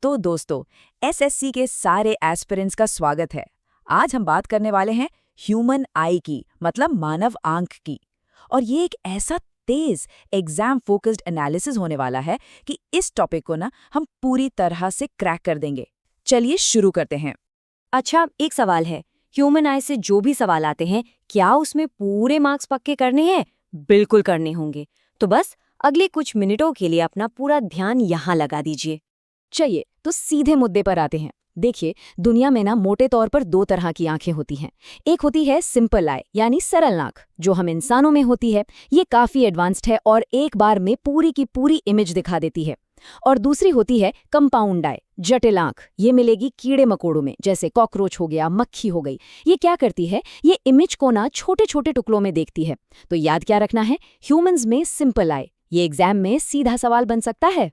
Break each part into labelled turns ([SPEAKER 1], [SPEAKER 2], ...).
[SPEAKER 1] तो दोस्तों, एसएससी के सारे एस्पिरेंट्स का स्वागत है। आज हम बात करने वाले हैं ह्यूमन आई की, मतलब मानव आंख की। और ये एक ऐसा तेज एग्जाम फोकस्ड एनालिसिस होने वाला है कि इस टॉपिक को हम पूरी तरह से क्रैक कर देंगे। चलिए शुरू करते हैं।
[SPEAKER 2] अच्छा, एक सवाल है। ह्यूमन आई से जो भी सवाल आते हैं, क्या उसमें पूरे मार्क्स पक्के करने हैं? बिल्कुल करने होंगे। तो बस अगले कुछ मिनटों के लिए अपना पूरा ध्यान यहाँ लगा दीजिए।
[SPEAKER 3] चलिए तो सीधे मुद्दे पर आते हैं। देखिए, दुनिया में मोटे तौर पर दो तरह की आंखें होती हैं। एक होती है सिंपल आई, यानी सरल आंख, जो हम इंसानों में होती है। ये काफी एडवांस्ड है और एक बार में पूरी की पूरी इमेज दिखा देती है। और दूसरी होती है कंपाउंड आई, जटिल आंख। ये मिलेगी कीड़े मकोड़ों में, जैसे कॉकरोच हो गया, मक्खी हो गई। ये क्या करती है, ये इमेज को छोटे छोटे टुकड़ों में देखती है। तो याद क्या रखना है, ह्यूमंस में सिंपल आई। ये एग्जाम में सीधा सवाल बन सकता है।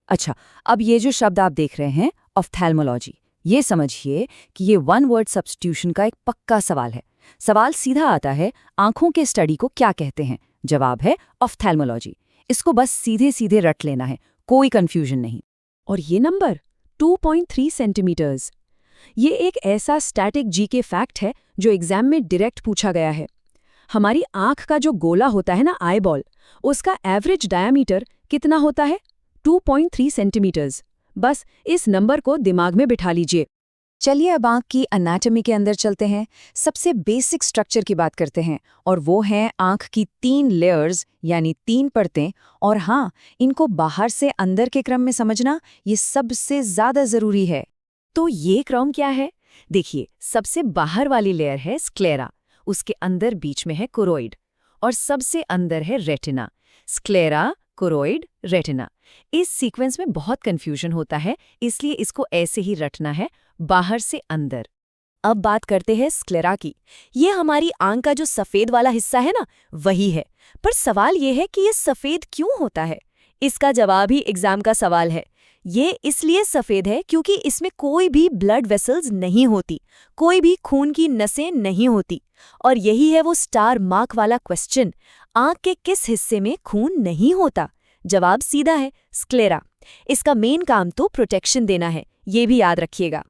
[SPEAKER 1] अच्छा, अब ये जो शब्द आप देख रहे हैं, ऑफ्थैल्मोलॉजी, ये समझिए कि ये वन वर्ड सब्स्टिट्यूशन का एक पक्का सवाल है। सवाल सीधा आता है, आंखों के स्टडी को क्या कहते हैं? जवाब है ऑफ्थैल्मोलॉजी। इसको बस सीधे सीधे रट लेना है, कोई कंफ्यूजन नहीं।
[SPEAKER 3] और ये नंबर 2.3 सेंटीमीटर्स, ये एक ऐसा स्टैटिक जीके फैक्ट है जो एग्जाम में डायरेक्ट पूछा गया है। हमारी आंख का जो गोला होता है आई बॉल, उसका एवरेज डायमीटर कितना होता है? 2.3 सेंटीमीटर्स। बस इस नंबर को दिमाग में बिठा लीजिए।
[SPEAKER 1] चलिए अब आंख की एनाटॉमी के अंदर चलते हैं। सबसे बेसिक स्ट्रक्चर की बात करते हैं, और वो हैं आंख की 3 लेयर्स, यानी 3 परतें। और हाँ, इनको बाहर से अंदर के क्रम में समझना ये सबसे ज्यादा जरूरी है।
[SPEAKER 3] तो ये क्रम क्या है? देखिए, सबसे बाहर वाली लेयर है स्क्लेरा, उसके अंदर बीच में है कोरोइड, और सबसे अंदर है रेटिना। Sclera, choroid, retina. इस सीक्वेंस में बहुत कंफ्यूजन होता है, इसलिए इसको ऐसे ही रटना है, बाहर से अंदर। अब बात करते हैं स्क्लेरा की। ये हमारी आंख का जो सफेद वाला हिस्सा है वही है। पर सवाल ये है कि ये सफेद क्यों होता है? इसका जवाब ही एग्जाम का सवाल है। ये इसलिए सफेद है क्योंकि इसमें कोई भी ब्लड वेसल्स नहीं होती, कोई भी खून की नसें नहीं होती। और यही है वो स्टार मार्क वाला क्वेश्चन, आंख के किस हिस्से में खून नहीं होता? जवाब सीधा है, स्क्लेरा। इसका मेन काम तो प्रोटेक्शन देना है, ये भी याद रखिएगा।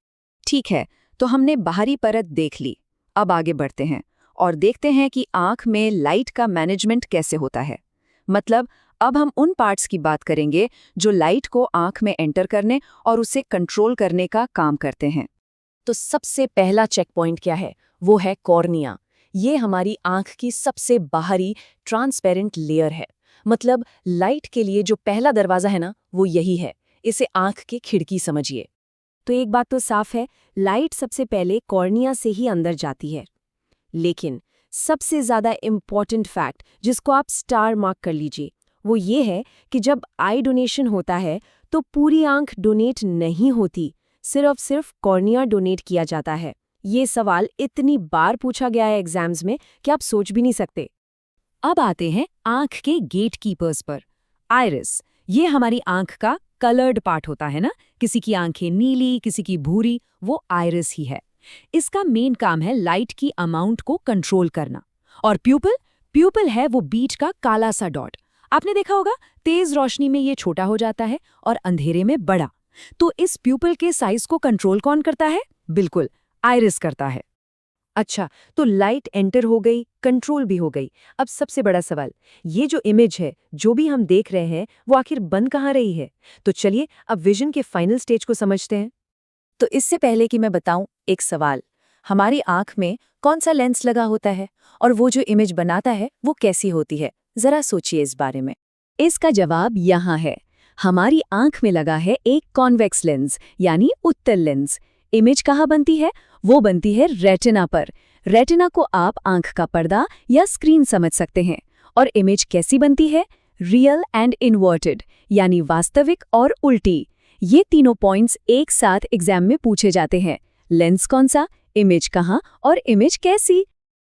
[SPEAKER 1] ठीक है, तो हमने बाहरी परत देख ली। अब आगे बढ़ते हैं और देखते हैं कि आंख में लाइट का मैनेजमेंट कैसे होता है। मतलब अब हम उन पार्ट्स की बात करेंगे जो लाइट को आंख में एंटर करने और उसे कंट्रोल करने का काम करते हैं।
[SPEAKER 3] तो सबसे पहला चेक पॉइंट क्या है? वो है कॉर्निया। ये हमारी आंख की सबसे बाहरी ट्रांसपेरेंट लेयर है। मतलब लाइट के लिए जो पहला दरवाजा है वो यही है। इसे आंख की खिड़की समझिए। तो एक बात तो साफ है, लाइट सबसे पहले कॉर्निया से ही अंदर जाती है। लेकिन सबसे ज्यादा इम्पॉर्टेंट फैक्ट, जिसको आप स्टार मार्क कर लीजिए, वो ये है कि जब आई डोनेशन होता है तो पूरी आंख डोनेट नहीं होती, सिर्फ कॉर्निया डोनेट किया जाता है। ये सवाल इतनी बार पूछा गया है एग्जाम्स में कि आप सोच भी नहीं सकते। अब आते हैं आंख के गेट कीपर्स पर। आइरिस, ये हमारी आंख का कलर्ड पार्ट होता है किसी की आंखें नीली, किसी की भूरी, वो आइरिस ही है। इसका मेन काम है लाइट की अमाउंट को कंट्रोल करना। और प्यूपिल है वो बीच का काला सा डॉट। आपने देखा होगा, तेज रोशनी में ये छोटा हो जाता है और अंधेरे में बड़ा। तो इस प्यूपिल के साइज को कंट्रोल कौन करता है? बिल्कुल, आइरिस करता है। अच्छा, तो लाइट एंटर हो गई, कंट्रोल भी हो गई। अब सबसे बड़ा सवाल, ये जो इमेज है, जो भी हम देख रहे हैं, वो आखिर बन कहाँ रही है? तो चलिए अब विजन के फाइनल स्टेज को समझते हैं।
[SPEAKER 1] तो इससे पहले कि मैं बताऊं, एक सवाल, हमारी आंख में कौन सा लेंस लगा होता है और वो जो इमेज बनाता है वो कैसी होती है? जरा सोचिए इस बारे में।
[SPEAKER 3] इसका जवाब यहाँ है। हमारी आंख में लगा है एक कॉन्वेक्स लेंस, यानी उत्तल लेंस। इमेज कहाँ बनती है? वो बनती है रेटिना पर। रेटिना को आप आंख का पर्दा या स्क्रीन समझ सकते हैं। और इमेज कैसी बनती है? रियल एंड इन्वर्टेड, यानी वास्तविक और उल्टी। ये तीनों पॉइंट्स एक साथ एग्जाम में पूछे जाते हैं। लेंस कौन सा, इमेज कहाँ और इमेज कैसी।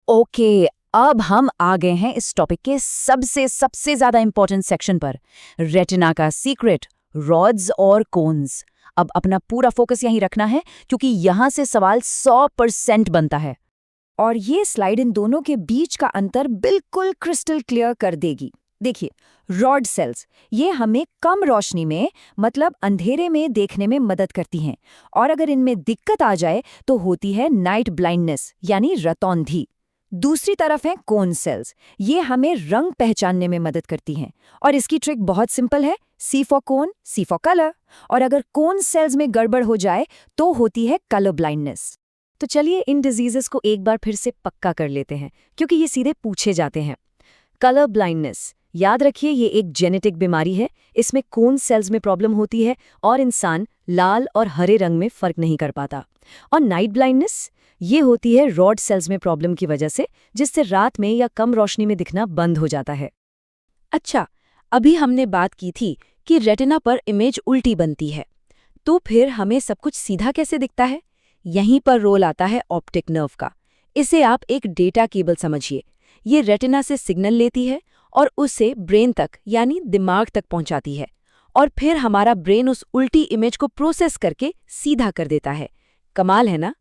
[SPEAKER 1] ओके, अब हम आ गए हैं इस टॉपिक के सबसे ज्यादा इंपॉर्टेंट सेक्शन पर, रेटिना का सीक्रेट, रॉड्स और कोन्स। अब अपना पूरा फोकस यहीं रखना है, क्योंकि यहां से सवाल 100% बनता है। और ये स्लाइड इन दोनों के बीच का अंतर बिल्कुल क्रिस्टल क्लियर कर देगी। देखिए, रॉड सेल्स ये हमें कम रोशनी में मतलब अंधेरे में देखने में मदद करती हैं, और अगर इनमें दिक्कत आ जाए तो होती है नाइट ब्लाइंडनेस यानी रतौंधी। दूसरी तरफ है कोन सेल्स, ये हमें रंग पहचानने में मदद करती हैं, और इसकी ट्रिक बहुत सिंपल है, C for cone, C for colour. और अगर कोन सेल्स में गड़बड़ हो जाए तो होती है कलर ब्लाइंडनेस।
[SPEAKER 2] तो चलिए इन डिजीजेस को एक बार फिर से पक्का कर लेते हैं, क्योंकि ये सीधे पूछे जाते हैं। कलर ब्लाइंडनेस, याद रखिए ये एक जेनेटिक बीमारी है। इसमें कोन सेल्स में प्रॉब्लम होती है और इंसान लाल और हरे रंग में फर्क नहीं कर पाता। और नाइट ब्लाइंडनेस, ये होती है रॉड सेल्स में प्रॉब्लम की वजह से, जिससे रात में या कम रोशनी में दिखना बंद हो जाता है।
[SPEAKER 1] अच्छा, अभी हमने बात की थी कि रेटिना पर इमेज उल्टी बनती है, तो फिर हमें सब कुछ सीधा कैसे दिखता है? यहीं पर रोल आता है ऑप्टिक नर्व का। इसे आप एक डेटा केबल समझिए। ये रेटिना से सिग्नल लेती है और उसे ब्रेन तक यानी दिमाग तक पहुंचाती है, और फिर हमारा ब्रेन उस उल्टी इमेज को प्रोसेस करके सीधा कर देता है। कमाल है ना?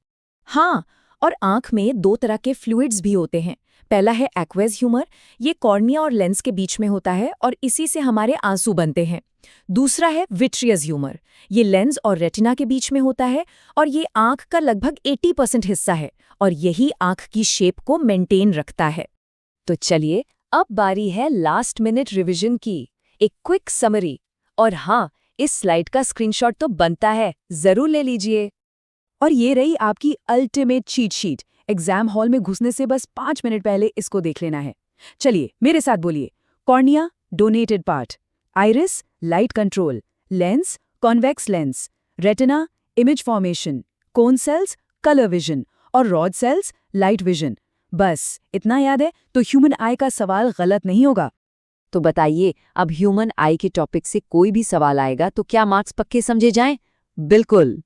[SPEAKER 3] हाँ, और आंख में दो तरह के फ्लूइड्स भी होते हैं। पहला है एक्वेस ह्यूमर, ये कॉर्निया और लेंस के बीच में होता है और इसी से हमारे आंसू बनते हैं। दूसरा है विट्रियस ह्यूमर, ये लेंस और रेटिना के बीच में होता है और ये आंख का लगभग 80% हिस्सा है, और यही आंख की शेप को मेंटेन रखता है।
[SPEAKER 2] तो चलिए अब बारी है लास्ट मिनट रिवीजन की, एक क्विक समरी। और हाँ, इस स्लाइड का स्क्रीनशॉट तो बनता है, जरूर ले लीजिए।
[SPEAKER 3] और ये रही आपकी ultimate cheat sheet. Exam hall में घुसने से बस 5 मिनट पहले इसको देख लेना है। चलिए मेरे साथ बोलिए। Cornea donated part, iris light control, lens convex lens, retina image formation, cone cells colour vision और रॉड सेल्स लाइट विजन। बस इतना याद है तो ह्यूमन आई का सवाल गलत नहीं होगा।
[SPEAKER 2] तो बताइए, अब ह्यूमन आई के टॉपिक से कोई भी सवाल आएगा तो क्या मार्क्स पक्के समझे जाएं? बिल्कुल।